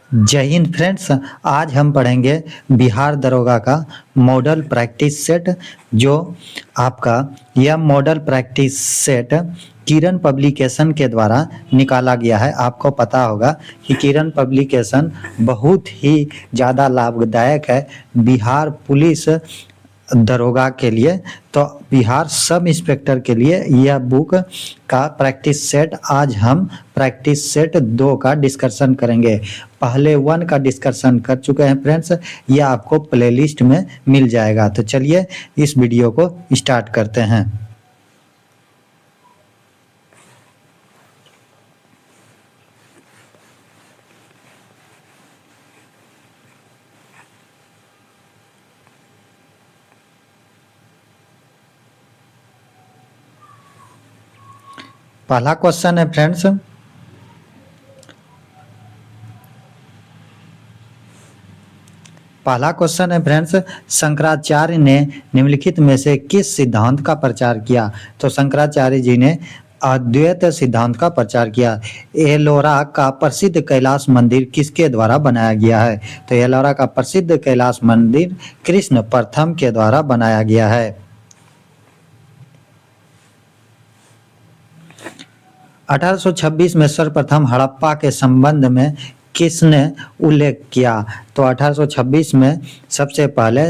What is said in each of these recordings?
जय हिंद फ्रेंड्स। आज हम पढ़ेंगे बिहार दरोगा का मॉडल प्रैक्टिस सेट। जो आपका यह मॉडल प्रैक्टिस सेट किरण पब्लिकेशन के द्वारा निकाला गया है। आपको पता होगा कि किरण पब्लिकेशन बहुत ही ज़्यादा लाभदायक है बिहार पुलिस दरोगा के लिए। तो बिहार सब इंस्पेक्टर के लिए यह बुक का प्रैक्टिस सेट, आज हम प्रैक्टिस सेट 2 का डिस्कशन करेंगे। पहले 1 का डिस्कशन कर चुके हैं फ्रेंड्स, यह आपको प्लेलिस्ट में मिल जाएगा। तो चलिए इस वीडियो को स्टार्ट करते हैं। पहला क्वेश्चन है फ्रेंड्स, शंकराचार्य ने निम्नलिखित में से किस सिद्धांत का प्रचार किया? तो शंकराचार्य जी ने अद्वैत सिद्धांत का प्रचार किया। एलोरा का प्रसिद्ध कैलाश मंदिर किसके द्वारा बनाया गया है? तो एलोरा का प्रसिद्ध कैलाश मंदिर कृष्ण प्रथम के द्वारा बनाया गया है। 1826 में सर्वप्रथम हड़प्पा के संबंध में किसने उल्लेख किया? तो 1826 में सबसे पहले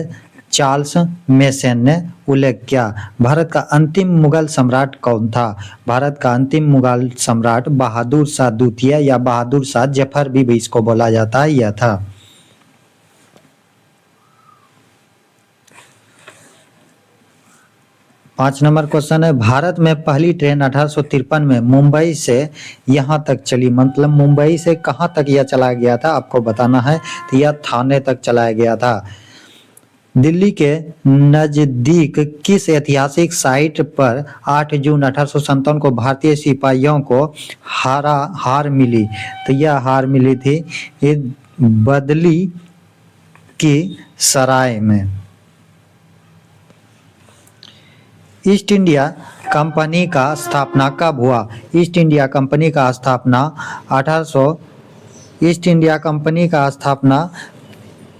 चार्ल्स मेसन ने उल्लेख किया। भारत का अंतिम मुगल सम्राट कौन था? भारत का अंतिम मुगल सम्राट बहादुर शाह द्वितीय या बहादुर शाह जफर भी इसको बोला जाता है, यह था। पाँच नंबर क्वेश्चन है, भारत में पहली ट्रेन 1853 में मुंबई से यहाँ तक चली। मतलब मुंबई से कहाँ तक यह चलाया गया था आपको बताना है। तो यह थाने तक चलाया गया था। दिल्ली के नजदीक किस ऐतिहासिक साइट पर 8 जून 1857 को भारतीय सिपाहियों को हार मिली? तो यह हार मिली थी बदली की सराय में। ईस्ट इंडिया कंपनी का स्थापना कब हुआ? ईस्ट इंडिया कंपनी का स्थापना 1800 ईस्ट इंडिया कंपनी का स्थापना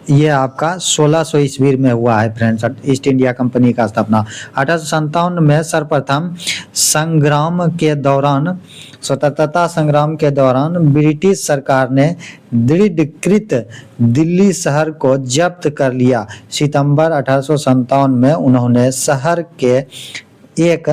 ये आपका 1600 ईस्वी में हुआ है फ्रेंड्स। ईस्ट इंडिया कंपनी का स्थापना 1857 में सर्वप्रथम संग्राम के दौरान, स्वतंत्रता संग्राम के दौरान ब्रिटिश सरकार ने दृढ़ीकृत दिल्ली शहर को जब्त कर लिया। सितंबर 1857 में उन्होंने शहर के एक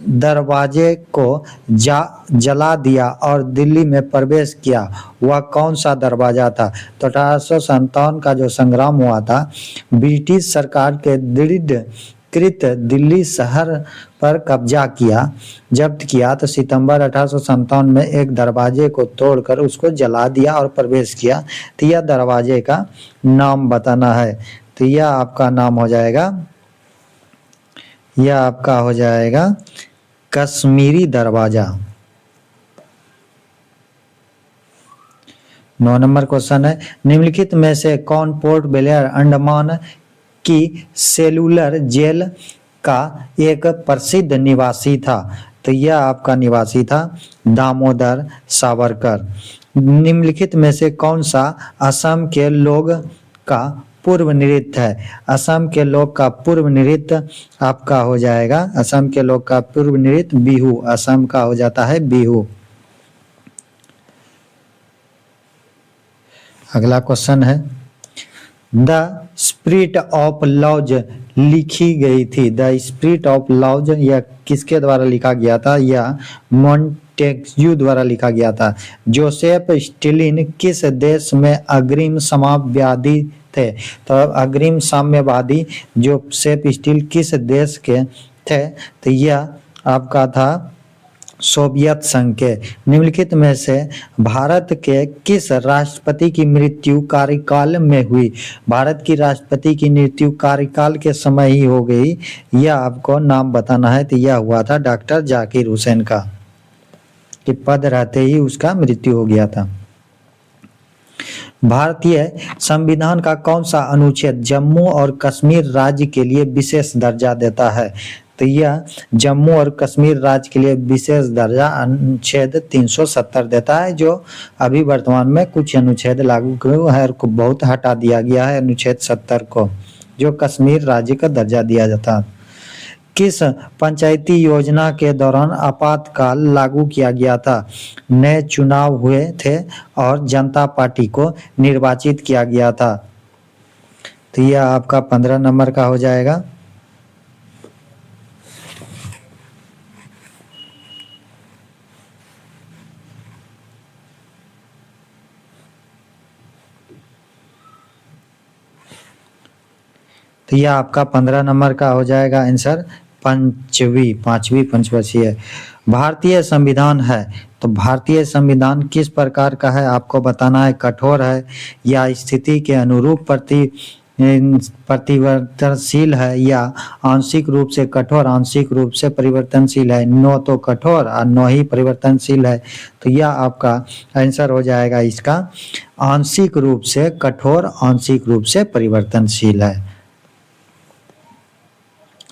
दरवाजे को जला दिया और दिल्ली में प्रवेश किया। वह कौन सा दरवाजा था? तो 1857 का जो संग्राम हुआ था, ब्रिटिश सरकार के दृढ़ीकृत दिल्ली शहर पर कब्जा किया, जब्त किया। तो सितंबर 1857 में एक दरवाजे को तोड़कर उसको जला दिया और प्रवेश किया। तो यह दरवाजे का नाम बताना है। तो यह आपका नाम हो जाएगा, यह आपका हो जाएगा कश्मीरी दरवाजा। 9 नंबर क्वेश्चन है, निम्नलिखित में से कौन पोर्ट ब्लेयर अंडमान की सेलुलर जेल का एक प्रसिद्ध निवासी था? तो यह आपका निवासी था दामोदर सावरकर। निम्नलिखित में से कौन सा असम के लोग का पूर्व नृत्य है? असम के लोग का पूर्व नृत्य आपका हो जाएगा, असम के लोग का पूर्व नृत्य बिहू। असम का हो जाता है बिहू। अगला क्वेश्चन है, द स्पिरिट ऑफ लॉज लिखी गई थी। द स्पिरिट ऑफ लॉज यह किसके द्वारा लिखा गया था? यह मॉन्टेग्यू द्वारा लिखा गया था। जोसेफ स्टालिन किस देश में अग्रिम साम्यवादी थे? तो अग्रिम साम्यवादी जोसेफ स्टालिन किस देश के थे? तो यह आपका था सोवियत संघ के। निम्नलिखित में से भारत के किस राष्ट्रपति की मृत्यु कार्यकाल में हुई? भारत की राष्ट्रपति की मृत्यु कार्यकाल के समय ही हो गई, यह आपको नाम बताना है। तो यह हुआ था डॉक्टर जाकिर हुसैन का, कि पद रहते ही उसका मृत्यु हो गया था। भारतीय संविधान का कौन सा अनुच्छेद जम्मू और कश्मीर राज्य के लिए विशेष दर्जा देता है? तो यह जम्मू और कश्मीर राज्य के लिए विशेष दर्जा अनुच्छेद 370 देता है, जो अभी वर्तमान में कुछ अनुच्छेद लागू है और बहुत हटा दिया गया है अनुच्छेद 70 को, जो कश्मीर राज्य का दर्जा दिया जाता है। किस पंचायती योजना के दौरान आपातकाल लागू किया गया था? नए चुनाव हुए थे और जनता पार्टी को निर्वाचित किया गया था। तो यह आपका 15 नंबर का हो जाएगा। तो यह आपका 15 नंबर का हो जाएगा आंसर। पांचवी पंचवर्षीय भारतीय संविधान है, तो भारतीय संविधान किस प्रकार का है आपको बताना है। कठोर है या स्थिति के अनुरूप परिवर्तनशील है, या आंशिक रूप से कठोर आंशिक रूप से परिवर्तनशील है। नो तो कठोर और नो ही परिवर्तनशील है। तो यह आपका आंसर हो जाएगा इसका आंशिक रूप से कठोर आंशिक रूप से परिवर्तनशील है।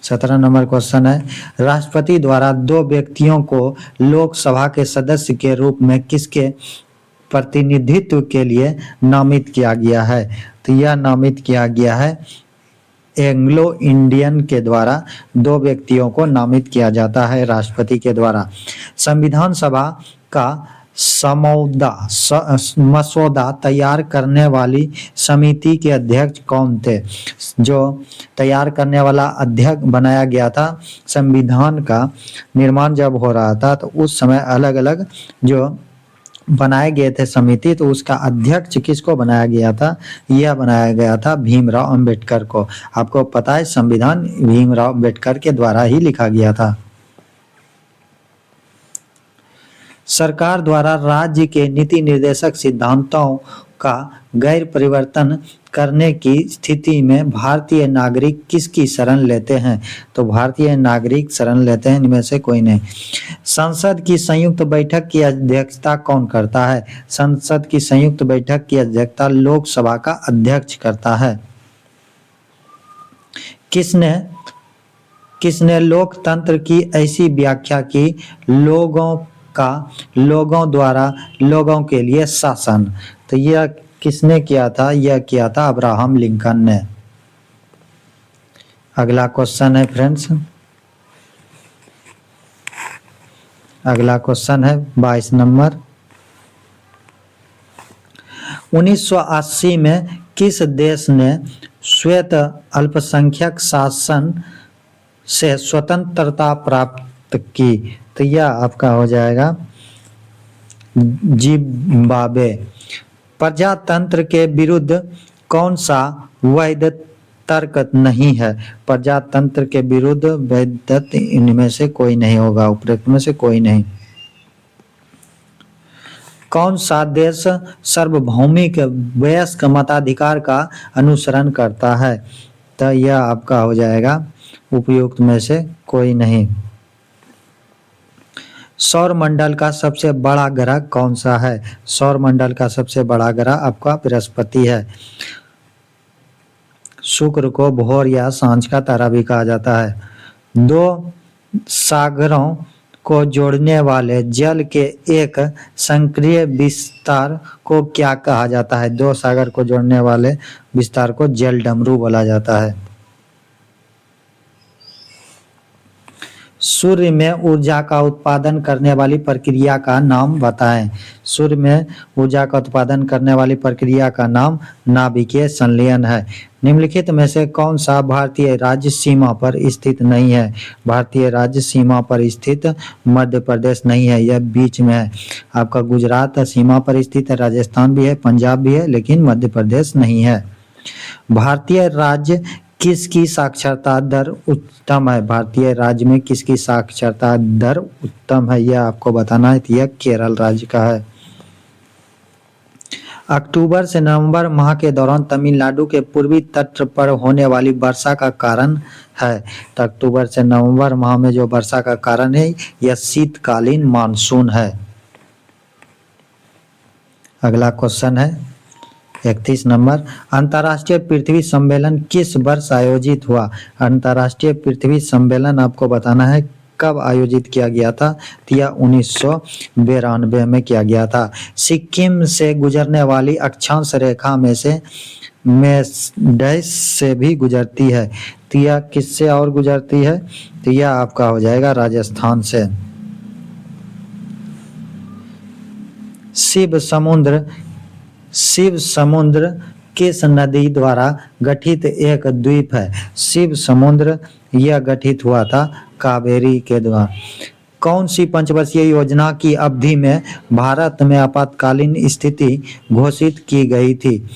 17 नंबर क्वेश्चन है, राष्ट्रपति द्वारा 2 व्यक्तियों को लोकसभा के सदस्य के रूप में किसके प्रतिनिधित्व के लिए नामित किया गया है? तो यह नामित किया गया है एंग्लो इंडियन के द्वारा 2 व्यक्तियों को नामित किया जाता है राष्ट्रपति के द्वारा। संविधान सभा का मसौदा तैयार करने वाली समिति के अध्यक्ष कौन थे? जो तैयार करने वाला अध्यक्ष बनाया गया था, संविधान का निर्माण जब हो रहा था तो उस समय अलग अलग जो बनाए गए थे समिति, तो उसका अध्यक्ष किसको बनाया गया था? यह बनाया गया था भीमराव अंबेडकर को। आपको पता है संविधान भीमराव अंबेडकर के द्वारा ही लिखा गया था। सरकार द्वारा राज्य के नीति निर्देशक सिद्धांतों का गैर परिवर्तन करने की स्थिति में भारतीय नागरिक किसकी शरण लेते हैं? तो भारतीय नागरिक शरण लेते हैं इनमें से कोई नहीं। संसद की संयुक्त बैठक की अध्यक्षता कौन करता है? संसद की संयुक्त बैठक की अध्यक्षता लोकसभा का अध्यक्ष करता है। किसने लोकतंत्र की ऐसी व्याख्या की लोगों द्वारा लोगों के लिए शासन? तो यह किसने किया था? यह किया था अब्राहम लिंकन ने। अगला क्वेश्चन है फ्रेंड्स, अगला क्वेश्चन है 22 नंबर। 1980 में किस देश ने श्वेत अल्पसंख्यक शासन से स्वतंत्रता प्राप्त की? तो यह आपका हो जाएगा जिम्बाब्वे। प्रजातंत्र के विरुद्ध कौन सा वैध तर्क नहीं है? प्रजातंत्र के विरुद्ध वैध इनमें से कोई नहीं होगा, उपरोक्त में से कोई नहीं। कौन सा देश सार्वभौमिक वयस्क मताधिकार का अनुसरण करता है? तो यह आपका हो जाएगा उपयुक्त में से कोई नहीं। सौर मंडल का सबसे बड़ा ग्रह कौन सा है? सौर मंडल का सबसे बड़ा ग्रह आपका बृहस्पति है। शुक्र को भोर या सांझ का तारा भी कहा जाता है। 2 सागरों को जोड़ने वाले जल के एक संक्रिय विस्तार को क्या कहा जाता है? 2 सागर को जोड़ने वाले विस्तार को जल डमरू बोला जाता है। सूर्य में ऊर्जा का उत्पादन करने वाली प्रक्रिया का नाम बताएं। सूर्य में ऊर्जा का उत्पादन करने वाली प्रक्रिया का नाम नाभिकीय संलयन है। निम्नलिखित में से कौन सा भारतीय राज्य सीमा पर स्थित नहीं है? भारतीय राज्य सीमा पर स्थित मध्य प्रदेश नहीं है, यह बीच में है। आपका गुजरात सीमा पर स्थित है, राजस्थान भी है, पंजाब भी है, लेकिन मध्य प्रदेश नहीं है। भारतीय राज्य किसकी साक्षरता दर उत्तम है? भारतीय राज्य में किसकी साक्षरता दर उत्तम है, यह आपको बताना है। यह केरल राज्य का है। अक्टूबर से नवंबर माह के दौरान तमिलनाडु के पूर्वी तट पर होने वाली वर्षा का कारण है। तो अक्टूबर से नवंबर माह में जो वर्षा का कारण है यह शीतकालीन मानसून है। अगला क्वेश्चन है 31 नंबर, अंतर्राष्ट्रीय पृथ्वी सम्मेलन किस वर्ष आयोजित हुआ? अंतर्राष्ट्रीय पृथ्वी सम्मेलन आपको बताना है कब आयोजित किया गया था, तो यह 1992 में किया गया था। सिक्किम से गुजरने वाली अक्षांश रेखा में डैश से भी गुजरती है, तो यह किससे और गुजरती है, तो यह आपका हो जाएगा राजस्थान से। शिव समुद्र किस नदी द्वारा गठित एक द्वीप है? शिव समुद्र यह गठित हुआ था कावेरी के द्वारा। कौन सी पंचवर्षीय योजना की अवधि में भारत में आपातकालीन स्थिति घोषित की गई थी?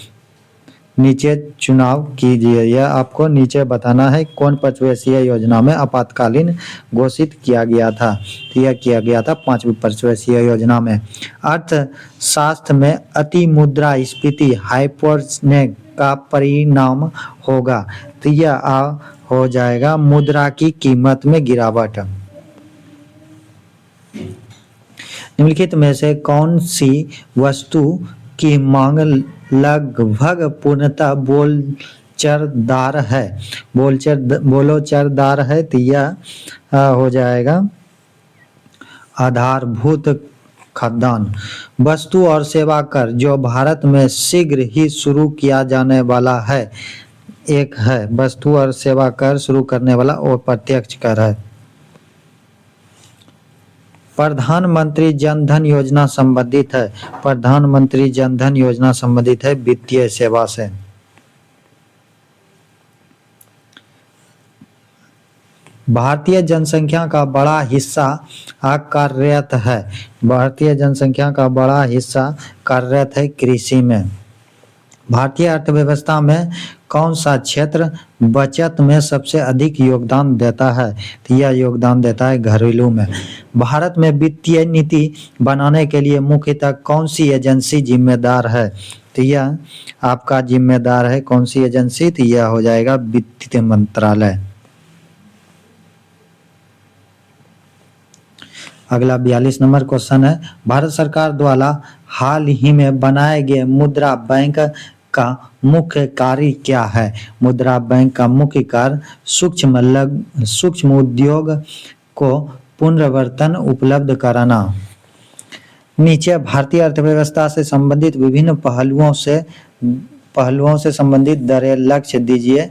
नीचे चुनाव कीजिए, यह आपको नीचे बताना है कौन पंचवर्षीय योजना में आपातकालीन घोषित किया गया था, तो यह किया गया था 5वीं पंचवर्षीय योजना में। अर्थशास्त्र में अति मुद्रास्फीति हाइपोने का परिणाम होगा, तो यह हो जाएगा मुद्रा की कीमत में गिरावट। निम्नलिखित में से कौन सी वस्तु की मांग लगभग पूर्णतः बोलचरदार है? बोलोचरदार है, तो यह हो जाएगा आधारभूत खाद्यान्न। वस्तु और सेवा कर जो भारत में शीघ्र ही शुरू किया जाने वाला है, एक है वस्तु और सेवा कर शुरू करने वाला और प्रत्यक्ष कर है। प्रधानमंत्री जन धन योजना संबंधित है, प्रधानमंत्री जन धन योजना संबंधित है वित्तीय सेवा से। भारतीय जनसंख्या का बड़ा हिस्सा कार्यरत है, भारतीय जनसंख्या का बड़ा हिस्सा कार्यरत है कृषि में। भारतीय अर्थव्यवस्था में कौन सा क्षेत्र बचत में सबसे अधिक योगदान देता है, तो यह योगदान देता है घरेलू में। भारत में वित्तीय नीति बनाने के लिए मुख्यतः कौन सी एजेंसी जिम्मेदार है, तो यह आपका जिम्मेदार है कौन सी एजेंसी, तो यह हो जाएगा वित्त मंत्रालय। अगला 42 नंबर क्वेश्चन है, भारत सरकार द्वारा हाल ही में बनाए गए मुद्रा बैंक का मुख्य कार्य क्या है? मुद्रा बैंक का मुख्य कार्य सूक्ष्म उद्योग को पुनर्वितरण उपलब्ध कराना। नीचे भारतीय अर्थव्यवस्था से संबंधित विभिन्न पहलुओं से संबंधित दरें लक्ष्य दीजिए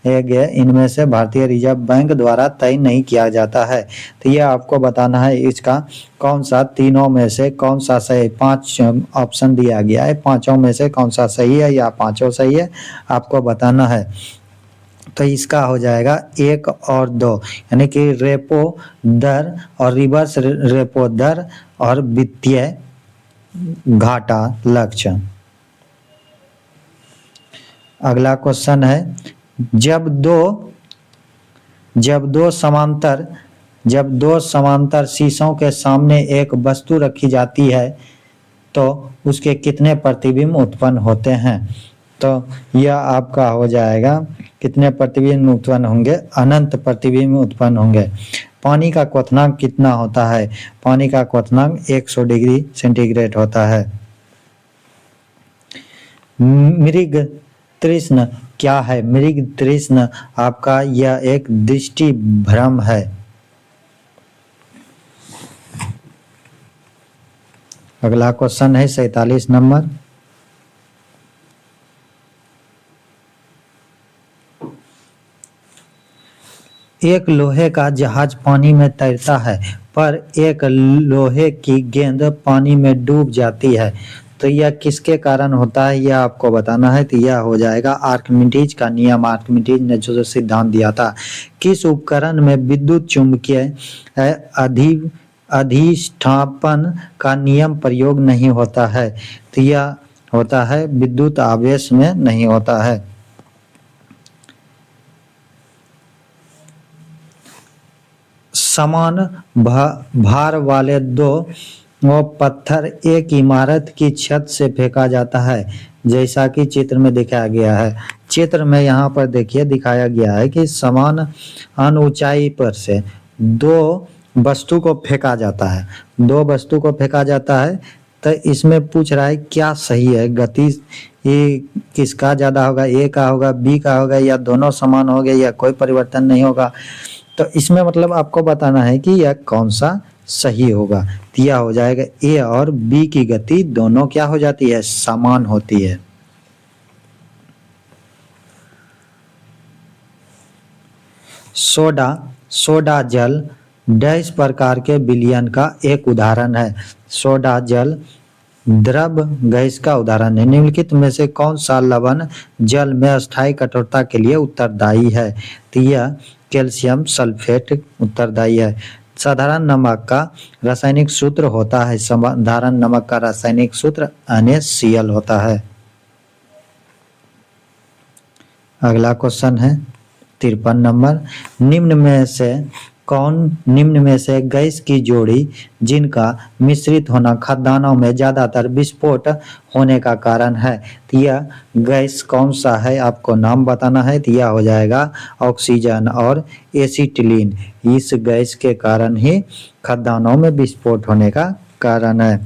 गए, इनमें से भारतीय रिजर्व बैंक द्वारा तय नहीं किया जाता है, तो यह आपको बताना है इसका कौन सा तीनों में से कौन सा सही। 5 ऑप्शन दिया गया है, पांचों में से कौन सा सही है या पांचों सही है आपको बताना है। तो इसका हो जाएगा 1 और 2, यानी कि रेपो दर और रिवर्स रेपो दर और वित्तीय घाटा लक्ष्य। अगला क्वेश्चन है, जब दो समांतर शीशों के सामने एक वस्तु रखी जाती है तो उसके कितने प्रतिबिंब उत्पन्न होते हैं, तो यह आपका हो जाएगा कितने प्रतिबिंब उत्पन्न होंगे, अनंत प्रतिबिंब उत्पन्न होंगे। पानी का क्वथनांक कितना होता है, पानी का क्वथनांक 100 डिग्री सेंटीग्रेड होता है। मृग तृष्ण क्या है? मृग तृष्ण आपका यह एक दृष्टि भ्रम है। अगला क्वेश्चन है 47 नंबर, एक लोहे का जहाज पानी में तैरता है पर एक लोहे की गेंद पानी में डूब जाती है, तो यह किसके कारण होता है यह आपको बताना है, तो यह हो जाएगा आर्किमिडीज का नियम। आर्किमिडीज ने जो सिद्धांत दिया था। किस उपकरण में विद्युत चुंबकीय अधिष्ठापन का नियम प्रयोग नहीं होता है, तो यह होता है विद्युत आवेश में नहीं होता है। समान भार वाले दो पत्थर एक इमारत की छत से फेंका जाता है, जैसा कि चित्र में दिखाया गया है। चित्र में यहाँ पर देखिए दिखाया गया है कि समान ऊंचाई पर से दो वस्तु को फेंका जाता है, दो वस्तु को फेंका जाता है, तो इसमें पूछ रहा है क्या सही है, गति ये किसका ज़्यादा होगा, ए का होगा, बी का होगा, या दोनों समान हो गए, या कोई परिवर्तन नहीं होगा। तो इसमें मतलब आपको बताना है कि यह कौन सा सही होगा। तो यह हो जाएगा ए और बी की गति दोनों क्या हो जाती है, समान होती है। सोडा सोडा जल डैश प्रकार के विलयन का एक उदाहरण है। सोडा जल द्रव गैस का उदाहरण है। निम्नलिखित में से कौन सा लवण जल में अस्थायी कठोरता के लिए उत्तरदायी है। तो यह कैल्शियम सल्फेट उत्तरदायी है। साधारण नमक का रासायनिक सूत्र होता है, साधारण नमक का रासायनिक सूत्र NaCl होता है। अगला क्वेश्चन है 53 नंबर। निम्न में से गैस की जोड़ी जिनका मिश्रित होना खाद्यान्नों में ज्यादातर विस्फोट होने का कारण है। तो यह गैस कौन सा है, आपको नाम बताना है। तो यह हो जाएगा ऑक्सीजन और एसिटिलीन। इस गैस के कारण ही खाद्यान्नों में विस्फोट होने का कारण है।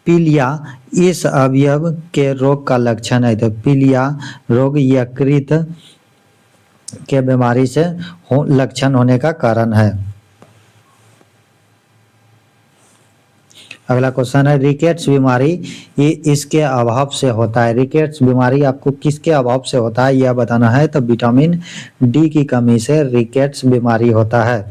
पीलिया इस अवयव के रोग का लक्षण है। तो पीलिया रोग यकृत के बीमारी से लक्षण होने का कारण है। अगला क्वेश्चन है रिकेट्स बीमारी ये इसके अभाव से होता है। रिकेट्स बीमारी आपको किसके अभाव से होता है यह बताना है। तो विटामिन डी की कमी से रिकेट्स बीमारी होता है।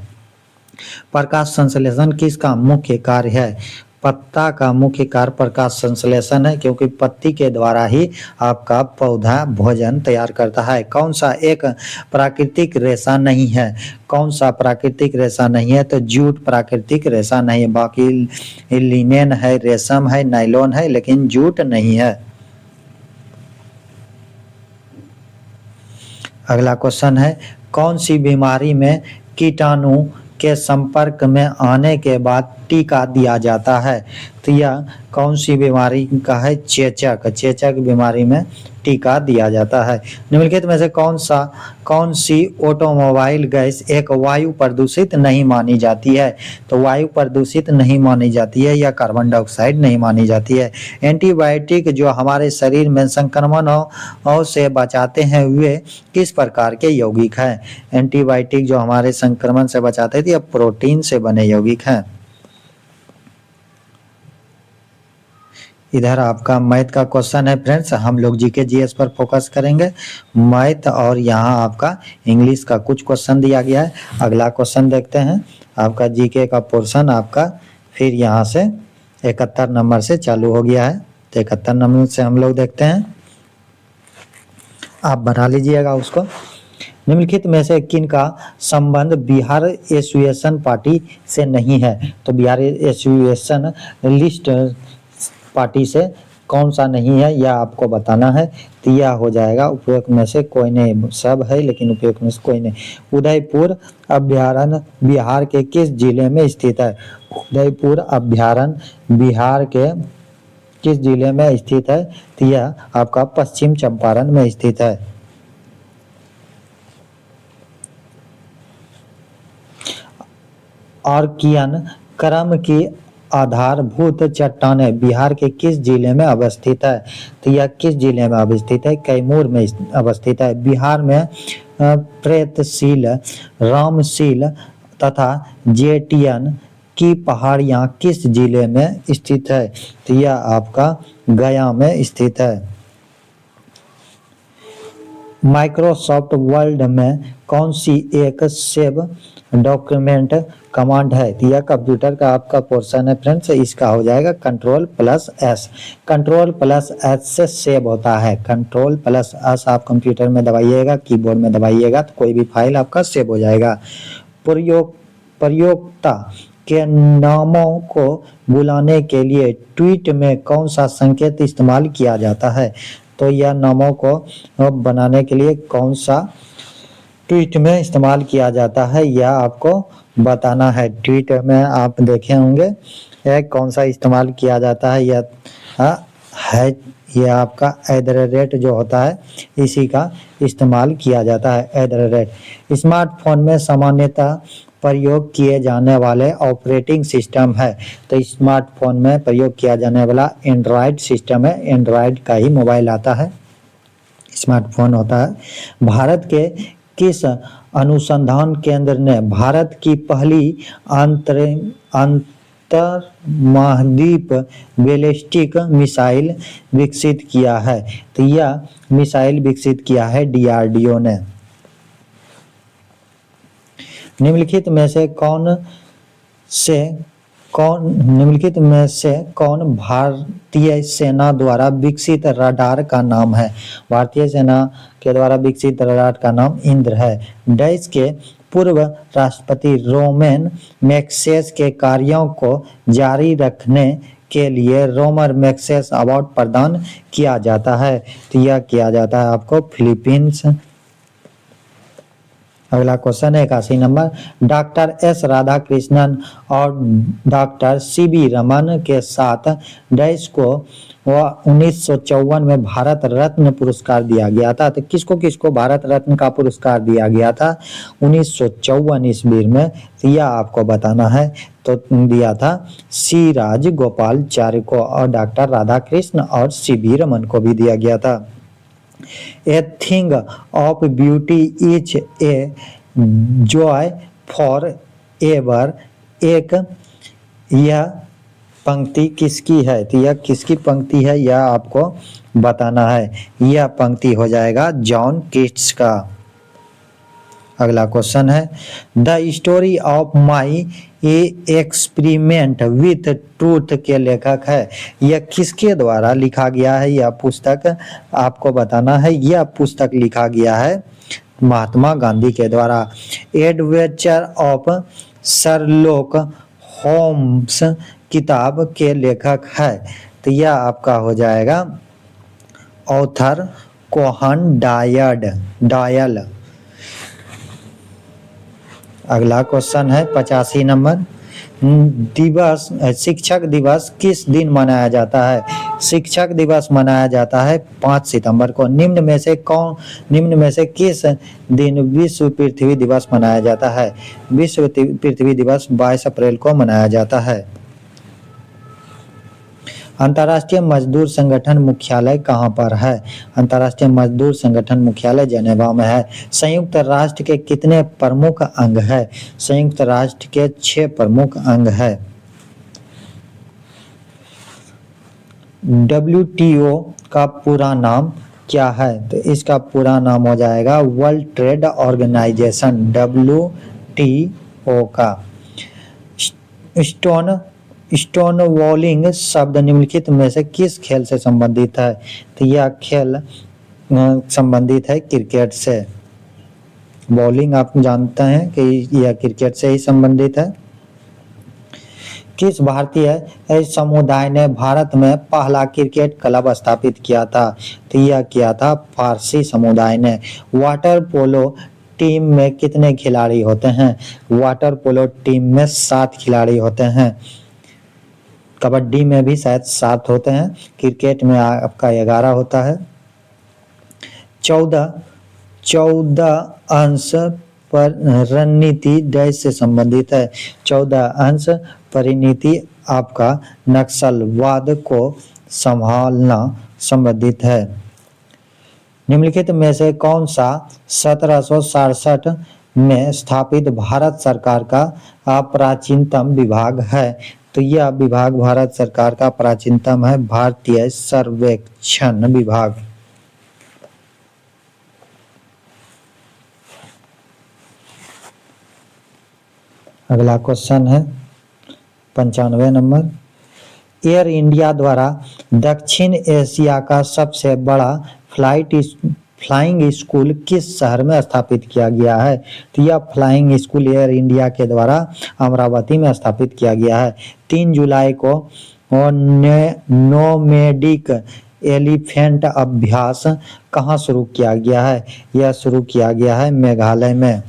प्रकाश संश्लेषण किसका मुख्य कार्य है। पत्ता का मुख्य कार्य प्रकाश संश्लेषण है, क्योंकि पत्ती के द्वारा ही आपका पौधा भोजन तैयार करता है। कौन सा एक प्राकृतिक रेशा नहीं है। कौन सा प्राकृतिक रेशा नहीं है। तो जूट प्राकृतिक रेशा नहीं है। बाकी लिनेन है, रेशम है, नायलॉन है, लेकिन जूट नहीं है। अगला क्वेश्चन है कौन सी बीमारी में कीटाणु के संपर्क में आने के बाद टीका दिया जाता है। तो यह कौन सी बीमारी का है, चेचक। चेचक बीमारी में टीका दिया जाता है। निम्नलिखित में से कौन सी ऑटोमोबाइल गैस एक वायु प्रदूषित नहीं मानी जाती है। तो वायु प्रदूषित नहीं मानी जाती है या कार्बन डाइऑक्साइड नहीं मानी जाती है। एंटीबायोटिक जो हमारे शरीर में संक्रमणों से बचाते हैं वे किस प्रकार के यौगिक हैं। एंटीबायोटिक जो हमारे संक्रमण से बचाते थे, यह प्रोटीन से बने यौगिक हैं। इधर आपका मैथ का क्वेश्चन है फ्रेंड्स। हम लोग जीके जीएस पर फोकस करेंगे। मैथ और यहाँ आपका इंग्लिश का कुछ क्वेश्चन दिया गया है। अगला क्वेश्चन देखते हैं। आपका जीके का पोर्शन आपका फिर यहाँ से 71 नंबर से चालू हो गया है। तो 71 नंबर से हम लोग देखते हैं, आप बना लीजिएगा उसको। निम्नलिखित में से किन का संबंध बिहार एसोसिएशन पार्टी से नहीं है। तो बिहार एसोसिएशन लिस्ट पार्टी से कौन सा नहीं है यह आपको बताना है। तो यह हो जाएगा उपयुक्त में से कोई नहीं, सब है लेकिन उपयुक्त में से कोई नहीं। उदयपुर अभ्यारण्य बिहार के किस जिले में स्थित है। उदयपुर अभ्यारण्य बिहार के किस जिले में स्थित है। तो यह आपका पश्चिम चंपारण में स्थित है। आर्कियन क्रम की आधारभूत चट्टानें बिहार के किस जिले में अवस्थित है। तो यह किस जिले में अवस्थित है, कैमूर में अवस्थित है। बिहार में प्रेतशील, रामशील तथा जेटियन की पहाड़ियां किस जिले में स्थित है। तो यह आपका गया में स्थित है। माइक्रोसॉफ्ट वर्ड में कौन सी एक सेव डॉक्यूमेंट कमांड है। तो यह कंप्यूटर का आपका पोर्शन है फ्रेंड्स। इसका हो जाएगा Ctrl+S। Ctrl+S से सेव होता है। Ctrl+S आप कंप्यूटर में दबाइएगा, कीबोर्ड में दबाइएगा तो कोई भी फाइल आपका सेव हो जाएगा। प्रयोक्ता के नामों को बुलाने के लिए ट्वीट में कौन सा संकेत इस्तेमाल किया जाता है। तो यह नामों को बनाने के लिए कौन सा ट्वीट में इस्तेमाल किया जाता है यह आपको बताना है। ट्वीट में आप देखे होंगे यह कौन सा इस्तेमाल किया जाता है। यह है यह आपका @ जो होता है इसी का इस्तेमाल किया जाता है। @ स्मार्टफोन में सामान्यतः प्रयोग किए जाने वाले ऑपरेटिंग सिस्टम है। तो स्मार्टफोन में प्रयोग किया जाने वाला एंड्रॉयड सिस्टम है, एंड्रॉयड का ही मोबाइल आता है, स्मार्टफोन होता है। भारत के किस अनुसंधान केंद्र ने भारत की पहली अंतर महाद्वीप बैलिस्टिक मिसाइल विकसित किया है? तो यह मिसाइल विकसित किया है DRDO ने। निम्नलिखित में से कौन भारतीय सेना द्वारा विकसित रडार का नाम है? भारतीय सेना के द्वारा विकसित रडार का नाम इंद्र है। देश के पूर्व राष्ट्रपति रोमेन मैग्सेस के कार्यों को जारी रखने के लिए रोमर मैग्सेस अवार्ड प्रदान किया जाता है। तो यह किया जाता है आपको फिलीपींस। अगला क्वेश्चन है 81 नंबर। डॉक्टर एस राधाकृष्णन और डॉक्टर CB रमन के साथ देश को 1954 में भारत रत्न पुरस्कार दिया गया था। तो किसको किसको भारत रत्न का पुरस्कार दिया गया था 1954 ईस्वी में? तो यह आपको बताना है। तो दिया था C राजगोपालाचारी को, और डॉक्टर राधाकृष्ण और CB रमन को भी दिया गया था। A thing of beauty is a joy forever। एक यह पंक्ति किसकी है? तो यह किसकी पंक्ति है यह आपको बताना है। यह पंक्ति हो जाएगा जॉन कीट्स का। अगला क्वेश्चन है the story of my experiment with truth के लेखक है। यह किसके द्वारा लिखा गया है? यह पुस्तक आपको बताना है। यह पुस्तक लिखा गया है महात्मा गांधी के द्वारा। एडवेंचर ऑफ शर्लॉक होम्स किताब के लेखक है। तो यह आपका हो जाएगा ऑथर कोहन डायल। अगला क्वेश्चन है 85 नंबर। शिक्षक दिवस किस दिन मनाया जाता है? शिक्षक दिवस मनाया जाता है 5 सितंबर को। निम्न में से किस दिन विश्व पृथ्वी दिवस मनाया जाता है? विश्व पृथ्वी दिवस 22 अप्रैल को मनाया जाता है। अंतर्राष्ट्रीय मजदूर संगठन मुख्यालय कहाँ पर है? अंतर्राष्ट्रीय मजदूर संगठन मुख्यालय जेनेवा में है। संयुक्त राष्ट्र के कितने प्रमुख अंग है? संयुक्त राष्ट्र के 6 प्रमुख अंग है। WTO का पूरा नाम क्या है? तो इसका पूरा नाम हो जाएगा वर्ल्ड ट्रेड ऑर्गेनाइजेशन, WTO का। स्टोन वॉलिंग शब्द निम्नलिखित में से किस खेल से संबंधित है? तो यह खेल संबंधित है क्रिकेट से। बॉलिंग आप जानते हैं कि यह क्रिकेट से ही संबंधित है। किस भारतीय समुदाय ने भारत में पहला क्रिकेट क्लब स्थापित किया था? तो यह किया था फारसी समुदाय ने। वाटर पोलो टीम में कितने खिलाड़ी होते हैं? वाटर पोलो टीम में 7 खिलाड़ी होते हैं। कबड्डी में भी शायद 7 होते हैं। क्रिकेट में आपका 11 होता है। 14 अंश पर रणनीति देश से संबंधित है। 14 अंश परिणति आपका नक्सलवाद को संभालना संबंधित है। निम्नलिखित में से कौन सा 1767 में स्थापित भारत सरकार का प्राचीनतम विभाग है? तो यह विभाग भारत सरकार का प्राचीनतम है भारतीय सर्वेक्षण विभाग। अगला क्वेश्चन है 95 नंबर। एयर इंडिया द्वारा दक्षिण एशिया का सबसे बड़ा फ्लाइंग स्कूल किस शहर में स्थापित किया गया है? तो यह फ्लाइंग स्कूल एयर इंडिया के द्वारा अमरावती में स्थापित किया गया है। 3 जुलाई को नोमैडिक एलिफेंट अभ्यास कहाँ शुरू किया गया है? यह शुरू किया गया है मेघालय में।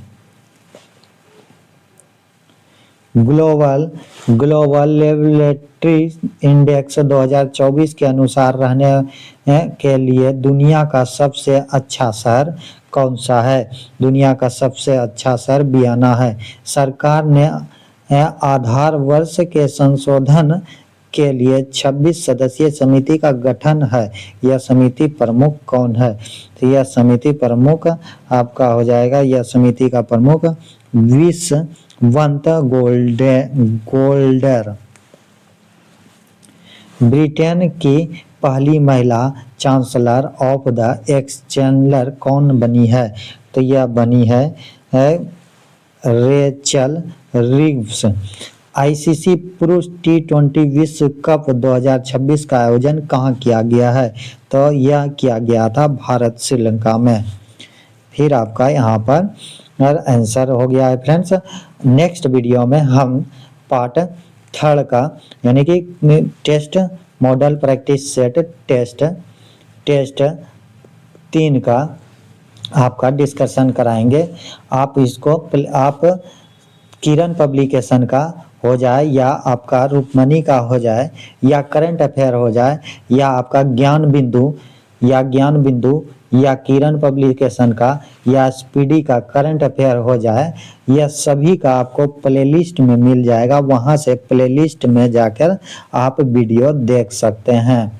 ग्लोबल ग्लोबल लेबोरेटरी इंडेक्स 2024 के अनुसार रहने के लिए दुनिया का सबसे अच्छा शहर कौन सा है? दुनिया का सबसे अच्छा शहर वियना है। सरकार ने आधार वर्ष के संशोधन के लिए 26 सदस्यीय समिति का गठन है। यह समिति प्रमुख कौन है? तो यह समिति प्रमुख आपका हो जाएगा, यह समिति का प्रमुख विश्ववंत गोल्डर। ब्रिटेन की पहली महिला चांसलर ऑफ द एक्सचेंजर कौन बनी है? तो यह बनी है रेचल रिव्स। आईसीसी पुरुष T20 विश्व कप 2026 का आयोजन कहाँ किया गया है? तो यह किया गया था भारत श्रीलंका में। फिर आपका यहाँ पर आंसर हो गया है फ्रेंड्स। नेक्स्ट वीडियो में हम पार्ट 3 का यानी कि test model practice set test 3 का आपका डिस्कशन कराएंगे। आप इसको आप किरण पब्लिकेशन का हो जाए या आपका रूपमणि का हो जाए या करंट अफेयर हो जाए या आपका ज्ञान बिंदु या किरण पब्लिकेशन का या स्पीडी का करंट अफेयर हो जाए, यह सभी का आपको प्लेलिस्ट में मिल जाएगा। वहां से प्लेलिस्ट में जाकर आप वीडियो देख सकते हैं।